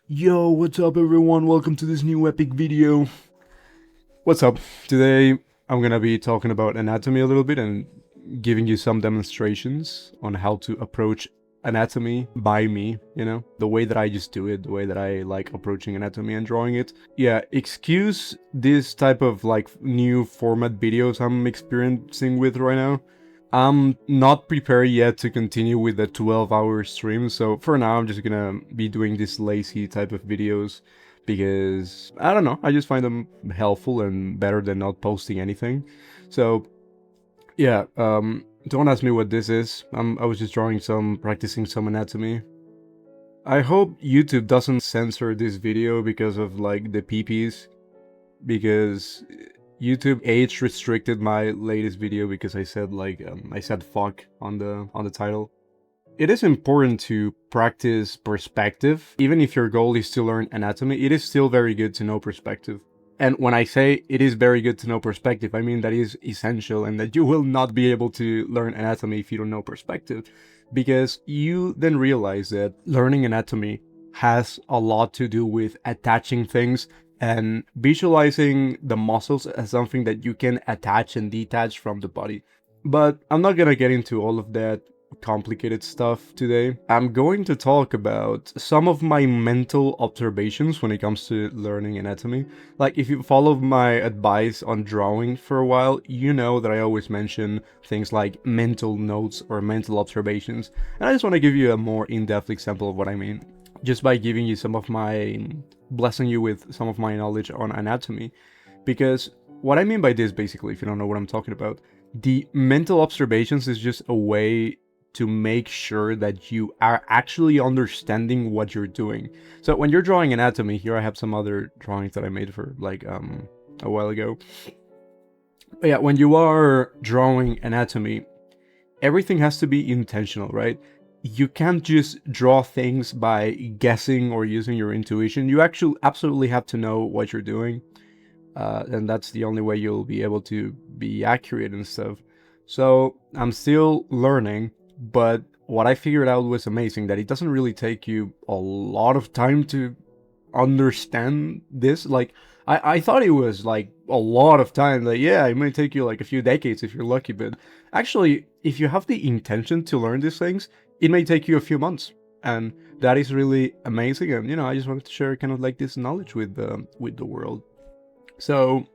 Yo, what's up everyone? Welcome to this new epic video. What's up? Today I'm gonna be talking about anatomy a little bit and giving you some demonstrations on how to approach anatomy by me, the way that I just do it, the way that I like approaching anatomy and drawing it. Yeah, excuse this type of like new format videos I'm experiencing with right now. I'm not prepared yet to continue with the 12-hour stream, so for now I'm just gonna be doing this lazy type of videos because, I don't know, I just find them helpful and better than not posting anything. So, yeah, don't ask me what this is. I was just practicing some anatomy. I hope YouTube doesn't censor this video because of, like, the PPs, because YouTube age restricted my latest video because I said I said fuck on the title. It is important to practice perspective. Even if your goal is to learn anatomy, it is still very good to know perspective. And when I say it is very good to know perspective, I mean that is essential and that you will not be able to learn anatomy if you don't know perspective. Because you then realize that learning anatomy has a lot to do with attaching things and visualizing the muscles as something that you can attach and detach from the body. But I'm not gonna get into all of that complicated stuff today. I'm going to talk about some of my mental observations when it comes to learning anatomy. Like, if you follow my advice on drawing for a while, you know that I always mention things like mental notes or mental observations, and I just want to give you a more in-depth example of what I mean, just by giving you blessing you with some of my knowledge on anatomy. Because what I mean by this, basically, if you don't know what I'm talking about, the mental observations is just a way to make sure that you are actually understanding what you're doing. So when you're drawing anatomy, here I have some other drawings that I made for a while ago. But yeah, when you are drawing anatomy, everything has to be intentional, right? You can't just draw things by guessing or using your intuition. You actually absolutely have to know what you're doing. And that's the only way you'll be able to be accurate and stuff. So I'm still learning, but what I figured out was amazing, that it doesn't really take you a lot of time to understand this. Like, I thought it was like a lot of time. Like, yeah, it might take you like a few decades if you're lucky, but actually, if you have the intention to learn these things, it may take you a few months. And that is really amazing. And, I just wanted to share kind of like this knowledge with the world. So,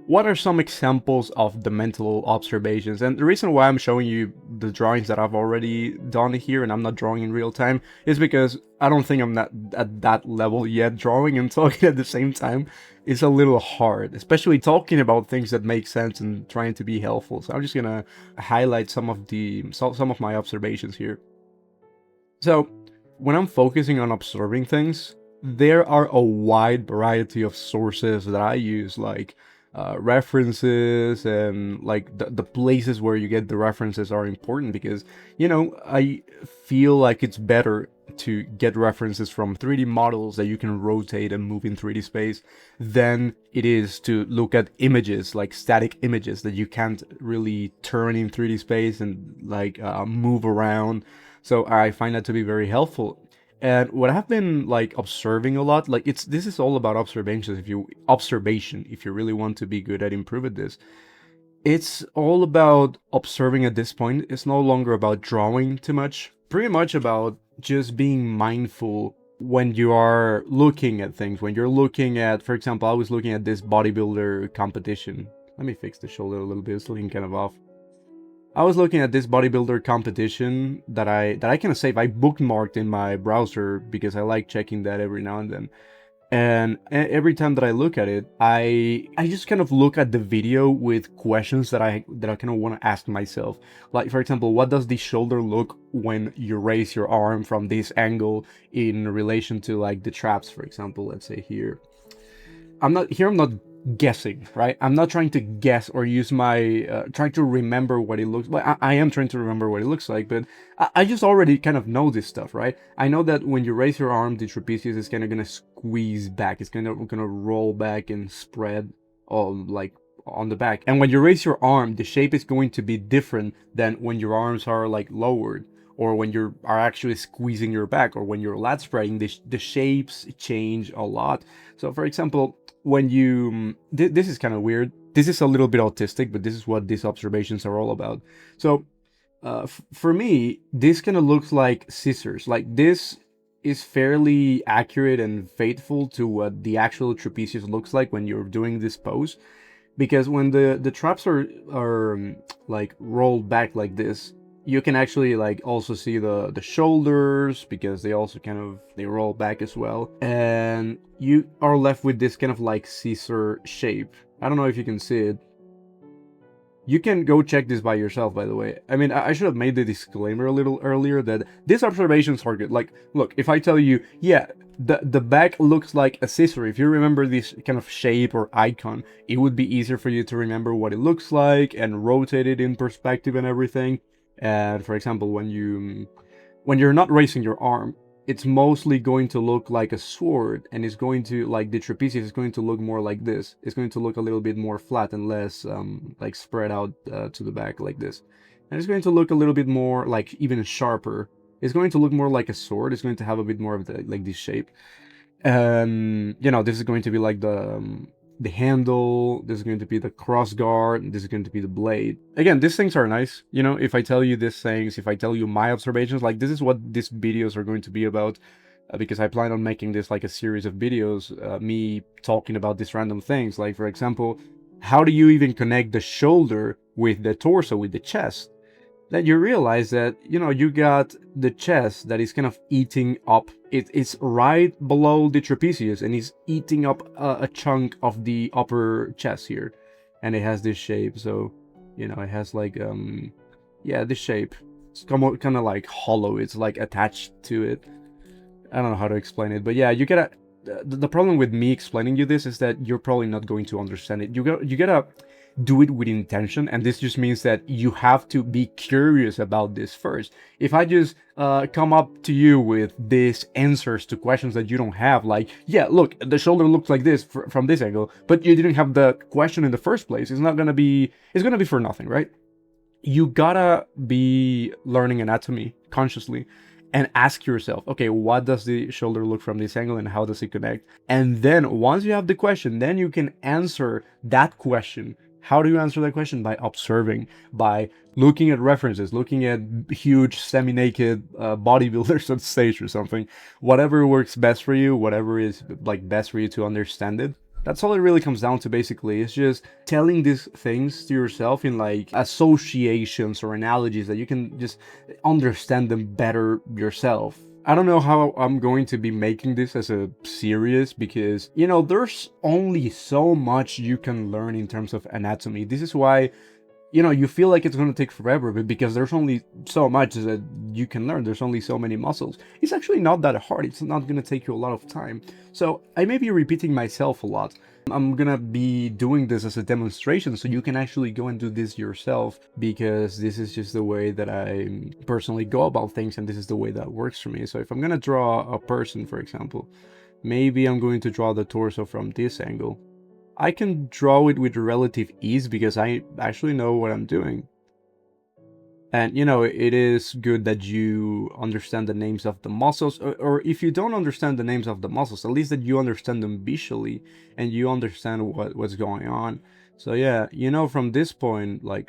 what are some examples of the mental observations? And the reason why I'm showing you the drawings that I've already done here and I'm not drawing in real time is because I don't think I'm not at that level yet. Drawing and talking at the same time is a little hard, especially talking about things that make sense and trying to be helpful. So I'm just gonna highlight some of my observations here. So, when I'm focusing on observing things, there are a wide variety of sources that I use, like references, and like the places where you get the references are important because, I feel like it's better to get references from 3D models that you can rotate and move in 3D space than it is to look at images, like static images that you can't really turn in 3D space and like move around. So I find that to be very helpful. And what I've been like observing a lot, like this is all about observations. If you really want to be good at improving this, it's all about observing at this point. It's no longer about drawing too much. Pretty much about just being mindful when you are looking at things. When you're looking at, for example, I was looking at this bodybuilder competition. Let me fix the shoulder a little bit. It's looking kind of off. I was looking at this bodybuilder competition that I can save. I bookmarked in my browser because I like checking that every now and then. And every time that I look at it, I just kind of look at the video with questions that I kind of want to ask myself. Like, for example, what does the shoulder look when you raise your arm from this angle in relation to like the traps, for example, let's say here. I'm not guessing, right? I'm not trying to guess or use my trying to remember what it looks like. I am trying to remember what it looks like, but I just already kind of know this stuff, right? I know that when you raise your arm, the trapezius is kind of gonna squeeze back. It's gonna roll back and spread all like on the back. And when you raise your arm, the shape is going to be different than when your arms are like lowered or when you are actually squeezing your back, or when you're lat spreading, the shapes change a lot. So for example, when you this is kind of weird, this is a little bit autistic, but this is what these observations are all about. So for me, this kind of looks like scissors. Like this is fairly accurate and faithful to what the actual trapezius looks like when you're doing this pose, because when the traps are like rolled back like this, you can actually like also see the shoulders, because they also kind of they roll back as well, and you are left with this kind of like scissor shape. I don't know if you can see it. You can go check this by yourself, by the way. I mean, I should have made the disclaimer a little earlier that these observations are good. Like, look, if I tell you, yeah, the back looks like a scissor, if you remember this kind of shape or icon, it would be easier for you to remember what it looks like and rotate it in perspective and everything. And for example, when you're not raising your arm, it's mostly going to look like a sword, and it's going to, like, the trapezius is going to look more like this. It's going to look a little bit more flat and less like spread out to the back like this. And it's going to look a little bit more like even sharper. It's going to look more like a sword. It's going to have a bit more of the like this shape. You know, this is going to be like the handle, this is going to be the cross guard, and this is going to be the blade. Again, these things are nice. You know, if I tell you these things, if I tell you my observations, like this is what these videos are going to be about, because I plan on making this like a series of videos, me talking about these random things. Like, for example, how do you even connect the shoulder with the torso, with the chest? Then you realize that, you know, you got the chest that is kind of eating up. It's right below the trapezius, and it's eating up a chunk of the upper chest here. And it has this shape, so, you know, it has like, yeah, this shape. It's kind of like hollow, it's like attached to it. I don't know how to explain it, but yeah, you gotta... The problem with me explaining you this is that you're probably not going to understand it. You gotta do it with intention, and this just means that you have to be curious about this first. If I just come up to you with these answers to questions that you don't have, like, yeah, look, the shoulder looks like this from this angle, but you didn't have the question in the first place, it's gonna be for nothing, right? You gotta be learning anatomy consciously and ask yourself, okay, what does the shoulder look from this angle and how does it connect? And then once you have the question, then you can answer that question. How do you answer that question? By observing, by looking at references, looking at huge semi-naked bodybuilders on stage or something. Whatever works best for you, whatever is like best for you to understand it. That's all it really comes down to, basically. It's just telling these things to yourself in like associations or analogies that you can just understand them better yourself. I don't know how I'm going to be making this as a series, because, you know, there's only so much you can learn in terms of anatomy. This is why, you know, you feel like it's going to take forever, but because there's only so much that you can learn, there's only so many muscles. It's actually not that hard. It's not going to take you a lot of time. So I may be repeating myself a lot. I'm gonna be doing this as a demonstration, so you can actually go and do this yourself, because this is just the way that I personally go about things, and this is the way that works for me. So if I'm gonna draw a person, for example, maybe I'm going to draw the torso from this angle. I can draw it with relative ease because I actually know what I'm doing. And, you know, it is good that you understand the names of the muscles, or if you don't understand the names of the muscles, at least that you understand them visually and you understand what's going on. So yeah, you know, from this point, like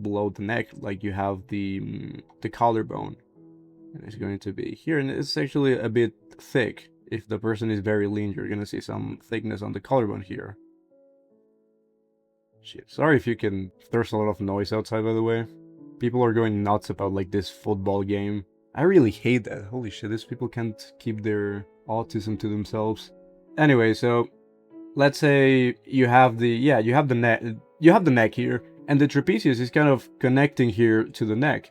below the neck, like you have the collarbone, and it's going to be here, and it's actually a bit thick. If the person is very lean, you're gonna see some thickness on the collarbone here. Shit, sorry if there's a lot of noise outside, by the way. People are going nuts about like this football game. I really hate that. Holy shit, these people can't keep their autism to themselves. Anyway, so let's say you have the neck here, and the trapezius is kind of connecting here to the neck.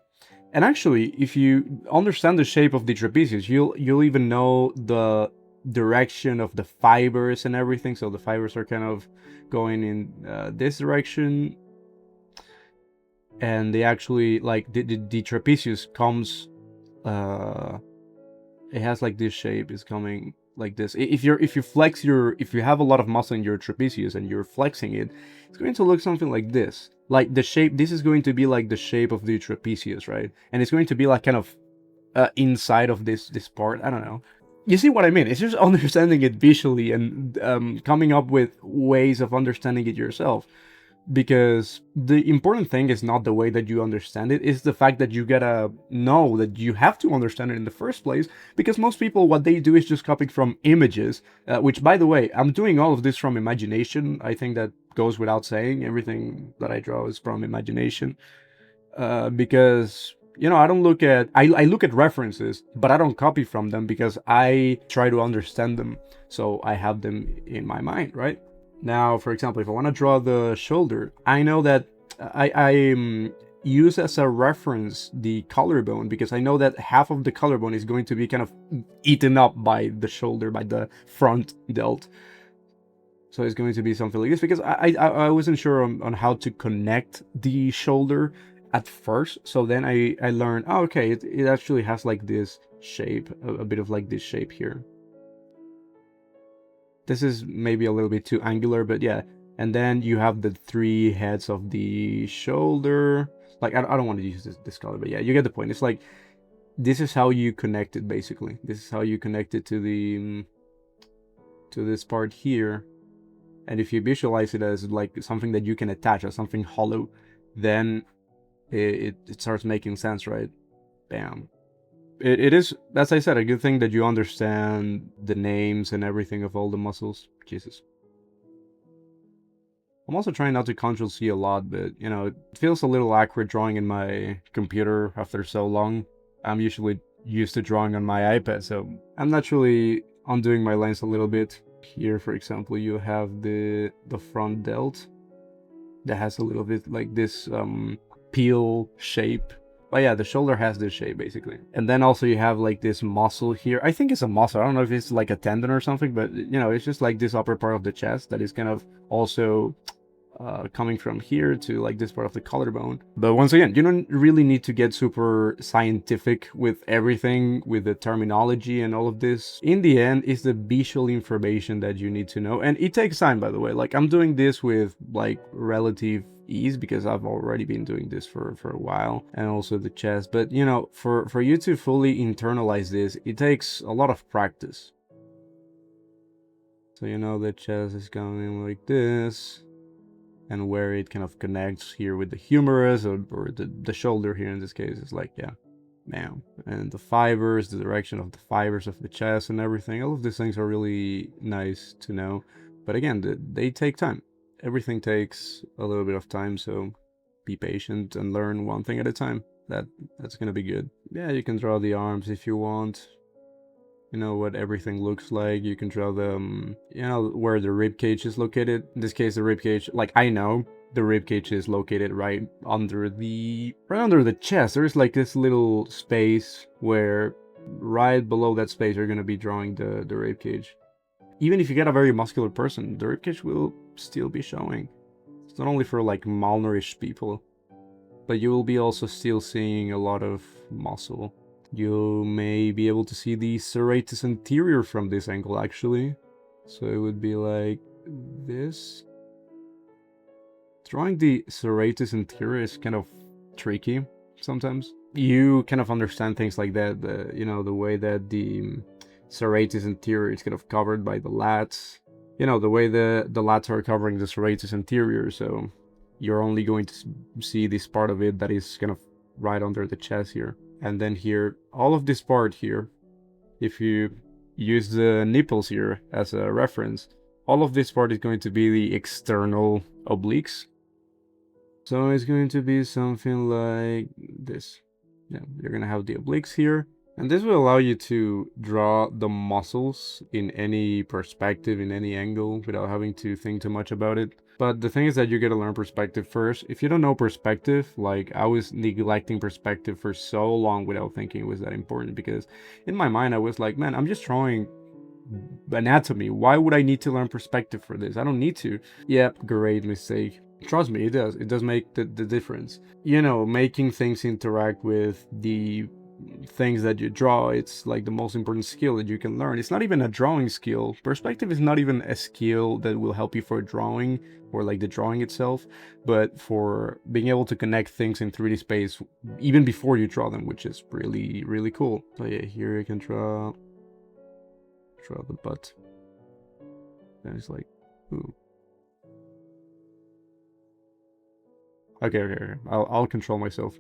And actually, if you understand the shape of the trapezius, you'll even know the direction of the fibers and everything. So the fibers are kind of going in this direction. And they actually, like, the trapezius comes, it has like this shape, is coming like this. If you have a lot of muscle in your trapezius and you're flexing it, it's going to look something like this. Like the shape, this is going to be like the shape of the trapezius, right? And it's going to be like kind of inside of this part. I don't know. You see what I mean? It's just understanding it visually and coming up with ways of understanding it yourself. Because the important thing is not the way that you understand it, it's the fact that you gotta know that you have to understand it in the first place. Because most people, what they do is just copy from images, which, by the way, I'm doing all of this from imagination. I think that goes without saying. Everything that I draw is from imagination. Because I don't look at I look at references, but I don't copy from them because I try to understand them, so I have them in my mind, right? Now, for example, if I want to draw the shoulder, I know that I use as a reference the collarbone, because I know that half of the collarbone is going to be kind of eaten up by the shoulder, by the front delt. So it's going to be something like this, because I wasn't sure on how to connect the shoulder at first. So then I learned, oh, okay, it actually has like this shape, a bit of like this shape here. This is maybe a little bit too angular, but yeah. And then you have the 3 heads of the shoulder. Like, I don't want to use this color, but yeah, you get the point. It's like, this is how you connect it, basically. This is how you connect it to this part here. And if you visualize it as like something that you can attach, as something hollow, then it starts making sense, right? Bam. It is, as I said, a good thing that you understand the names and everything of all the muscles. Jesus. I'm also trying not to Ctrl C a lot, but, it feels a little awkward drawing in my computer after so long. I'm usually used to drawing on my iPad, so I'm naturally undoing my lines a little bit. Here, for example, you have the front delt that has a little bit like this peel shape. But yeah, the shoulder has this shape, basically. And then also you have like this muscle here. I think it's a muscle. I don't know if it's like a tendon or something, but it's just like this upper part of the chest that is kind of also coming from here to like this part of the collarbone. But once again, you don't really need to get super scientific with everything, with the terminology and all of this. In the end, it's the visual information that you need to know. And it takes time, by the way. Like, I'm doing this with like relative ease because I've already been doing this for a while, and also the chest. But for you to fully internalize this, it takes a lot of practice. So the chest is going like this, and where it kind of connects here with the humerus, or the shoulder here in this case, is like, yeah, bam. And the fibers, the direction of the fibers of the chest and everything, all of these things are really nice to know. But again, they take time. Everything takes a little bit of time, so be patient and learn one thing at a time. That's gonna be good. Yeah, you can draw the arms if you want. What everything looks like. You can draw them, where the rib cage is located. In this case, the rib cage, like, I know the rib cage is located right under the chest. There's like this little space where right below that space you're gonna be drawing the rib cage. Even if you get a very muscular person, the rib cage will still be showing. It's not only for like malnourished people, but you will be also still seeing a lot of muscle. You may be able to see the serratus anterior from this angle, actually. So it would be like this. Drawing the serratus anterior is kind of tricky sometimes. You kind of understand things like that, the way that the serratus anterior is kind of covered by the lats. The way the lats are covering the serratus anterior, so you're only going to see this part of it that is kind of right under the chest here. And then here, all of this part here, if you use the nipples here as a reference, all of this part is going to be the external obliques. So it's going to be something like this. Yeah, you're going to have the obliques here. And this will allow you to draw the muscles in any perspective, in any angle, without having to think too much about it. But the thing is that you gotta learn perspective first. If you don't know perspective, like, I was neglecting perspective for so long without thinking it was that important, because in my mind I was like, man, I'm just drawing anatomy. Why would I need to learn perspective for this? I don't need to. Yeah, great mistake. Trust me, it does. It does make the difference. Making things interact with the things that you draw, it's like the most important skill that you can learn. It's not even a drawing skill. Perspective is not even a skill that will help you for drawing or like the drawing itself, but for being able to connect things in 3D space even before you draw them, which is really, really cool. So yeah, here you can draw the butt. And it's like, ooh. Okay. I'll control myself.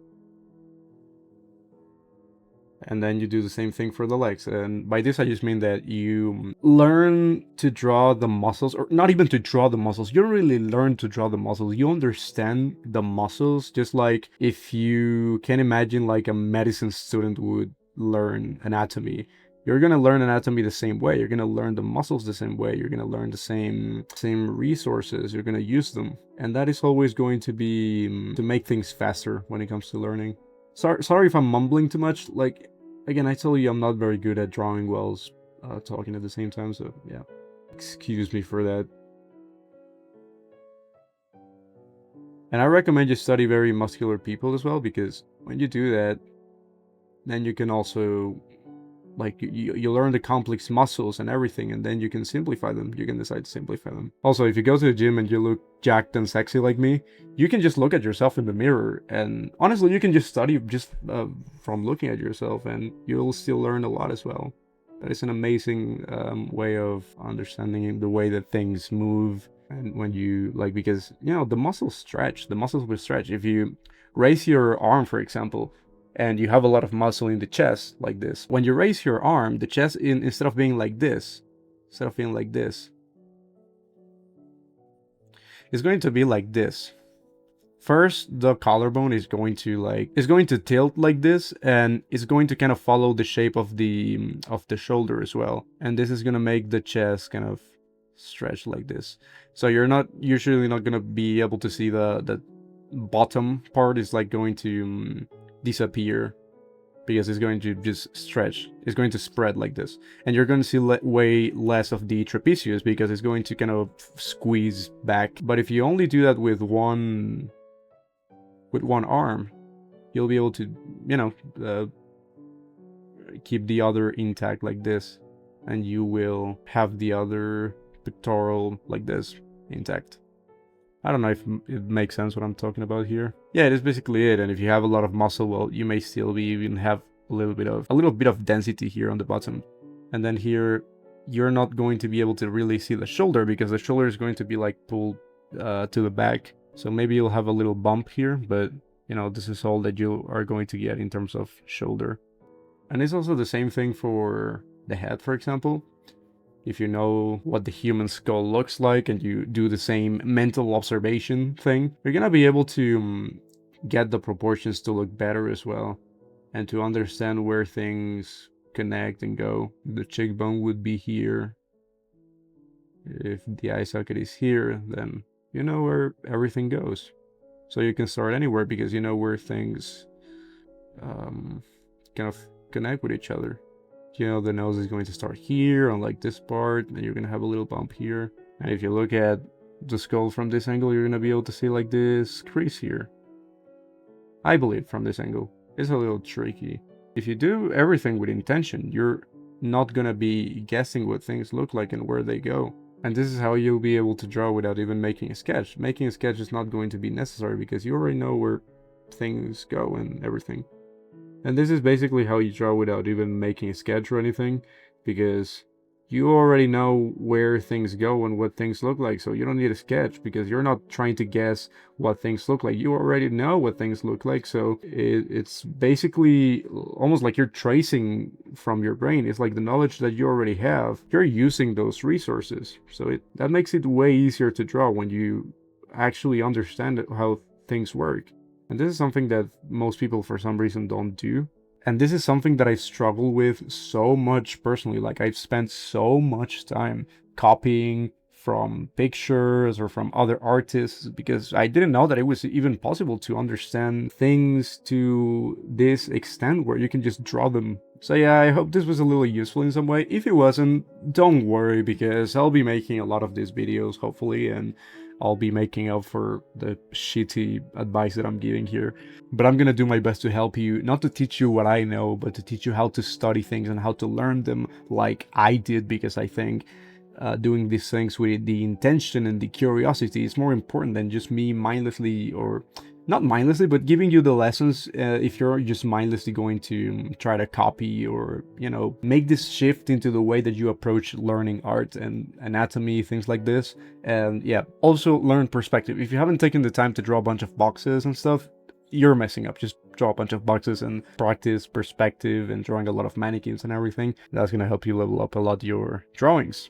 And then you do the same thing for the legs. And by this, I just mean that you learn to draw the muscles, or not even to draw the muscles. You don't really learn to draw the muscles. You understand the muscles, just like if you can imagine like a medicine student would learn anatomy. You're gonna learn anatomy the same way. You're gonna learn the muscles the same way. You're gonna learn the same resources. You're gonna use them, and that is always going to be to make things faster when it comes to learning. Sorry if I'm mumbling too much. Like, again, I tell you, I'm not very good at drawing whilst talking at the same time. So yeah, excuse me for that. And I recommend you study very muscular people as well, because when you do that, then you can also, like, you learn the complex muscles and everything, and then you can simplify them. You can decide to simplify them. Also, if you go to the gym and you look jacked and sexy like me, you can just look at yourself in the mirror, and honestly, you can just study just from looking at yourself, and you'll still learn a lot as well. That is an amazing way of understanding the way that things move. And when you, like, because, you know, the muscles stretch. The muscles will stretch. If you raise your arm, for example, and you have a lot of muscle in the chest, like this. When you raise your arm, the chest, instead of being like this, it's going to be like this. First, the collarbone is going to tilt like this, and it's going to kind of follow the shape of the shoulder as well. And this is going to make the chest kind of stretch like this. So you're not usually not going to be able to see the bottom part is like going to disappear, because it's going to just stretch. It's going to spread like this, and you're going to see way less of the trapezius because it's going to kind of squeeze back. But if you only do that with one arm, you'll be able to, you know, keep the other intact like this, and you will have the other pectoral like this intact. I don't know if it makes sense what I'm talking about here. Yeah, it is basically it. And if you have a lot of muscle, well, you may still even have a little bit of density here on the bottom. And then here, you're not going to be able to really see the shoulder, because the shoulder is going to be like pulled to the back. So maybe you'll have a little bump here, but you know, this is all that you are going to get in terms of shoulder. And it's also the same thing for the head, for example. If you know what the human skull looks like and you do the same mental observation thing, you're gonna be able to get the proportions to look better as well, and to understand where things connect and go. The cheekbone would be here. If the eye socket is here, then you know where everything goes. So you can start anywhere, because you know where things kind of connect with each other. You know, the nose is going to start here on like this part, and you're going to have a little bump here. And if you look at the skull from this angle, you're going to be able to see like this crease here. I believe from this angle. It's a little tricky. If you do everything with intention, you're not going to be guessing what things look like and where they go. And this is how you'll be able to draw without even making a sketch. Making a sketch is not going to be necessary, because you already know where things go and everything. And this is basically how you draw without even making a sketch or anything, because you already know where things go and what things look like, so you don't need a sketch, because you're not trying to guess what things look like. You already know what things look like, so it's basically almost like you're tracing from your brain. It's like the knowledge that you already have, you're using those resources. So that makes it way easier to draw when you actually understand how things work. And this is something that most people for some reason don't do. And this is something that I struggle with so much personally. Like, I've spent so much time copying from pictures or from other artists, because I didn't know that it was even possible to understand things to this extent where you can just draw them. So yeah, I hope this was a little useful in some way. If it wasn't, don't worry, because I'll be making a lot of these videos, hopefully, and I'll be making up for the shitty advice that I'm giving here. But I'm gonna do my best to help you, not to teach you what I know, but to teach you how to study things and how to learn them like I did, because I think doing these things with the intention and the curiosity is more important than just me mindlessly, or not mindlessly, but giving you the lessons if you're just mindlessly going to try to copy or, you know, make this shift into the way that you approach learning art and anatomy, things like this. And yeah, also learn perspective. If you haven't taken the time to draw a bunch of boxes and stuff, you're messing up. Just draw a bunch of boxes and practice perspective and drawing a lot of mannequins and everything. That's gonna help you level up a lot your drawings.